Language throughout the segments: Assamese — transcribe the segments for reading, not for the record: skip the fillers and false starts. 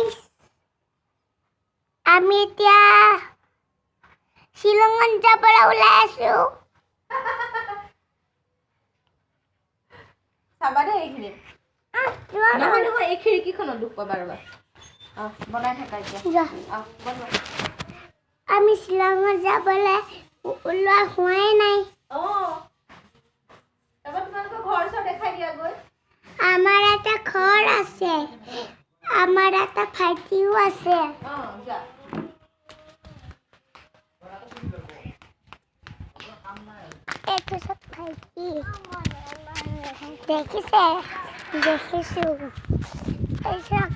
গাইস আমি এতিয়া শিলঙত যাবলৈ ওলাই আছো সাবাদে এইখিনি নহয় নহয় এই খিৰিকীখনত দুখ পাবা ৰবা বনাই থাকা এতিয়া বনোৱা আমি শিলঙত যাবলৈ ওলোৱা হোৱাই নাই তাৰপৰা তোমালোকৰ ঘৰ চৰ দেখাই দিয়া গৈ আমাৰ এটা ঘৰ আছে আমাৰ এটা ভাইটিও আছে যা এইটো সব ভাইটি দেখিছে দেখিছো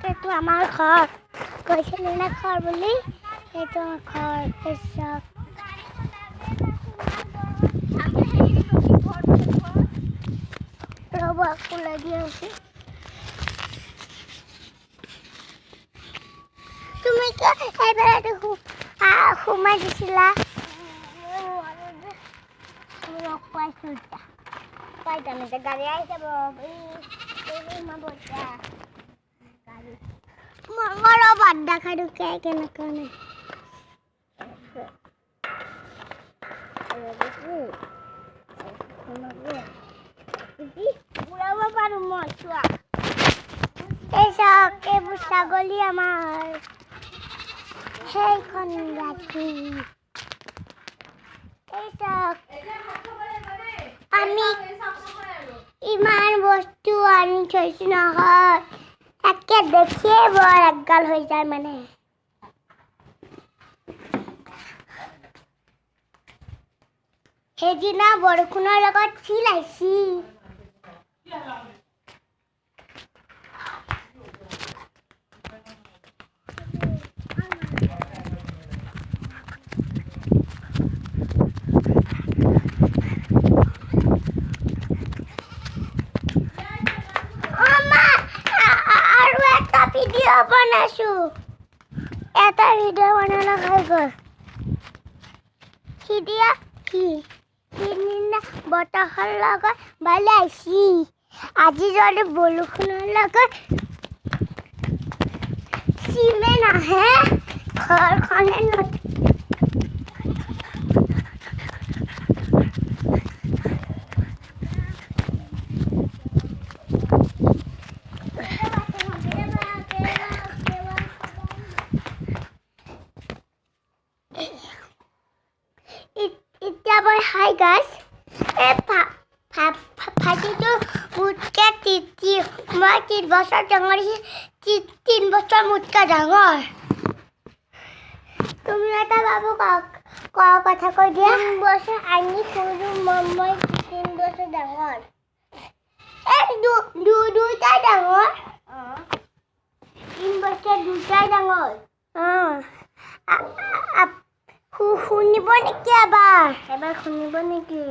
এইটো আমাৰ ঘৰ কৈছিলো না ঘৰ বুলি এইটো ঘৰ এইসব ৰ'ব আকৌ লাগি আছে তুমি কি এবাৰতে সোমাই দিছিলা পাইতামতে গাড়ী আহি যাব মোৰ বাদ দেখাই দুখে কেনেকৈ নাই উৰাব পাৰো মই চোৱা এই চাওক এইবোৰ ছাগলী আমাৰ সেইখন ৰাখি এই চাওক আমি ইমান বস্তু আনি থৈছো নহয় তাকে দেখিয়ে বৰ একগাল হৈ যায় মানে সেইদিনা বৰষুণৰ লগত শিল আহিছি ভিডিও বনাইছো এটা ভিডিও বনালে হৈ গ'ল ভিডিও সিদিনা বতাহৰ লগত ভালে আহিছি আজি যদি বৰষুণৰ লগত চিমে নাহে ঘৰখনে Hi guys, ভাইটিটো মোতকে মই 3 বছৰ ডাঙৰ 3 বছৰ মোতকে ডাঙৰ তুমি এটা বাবু কোৱা কথা কৈ দিয়া 3 বছৰ আনি সৰু মই 3 বছৰ ডাঙৰ দুটাই ডাঙৰ 3 বছৰ দুটাই ডাঙৰ শুনিব নেকি এবাৰ শুনিব নেকি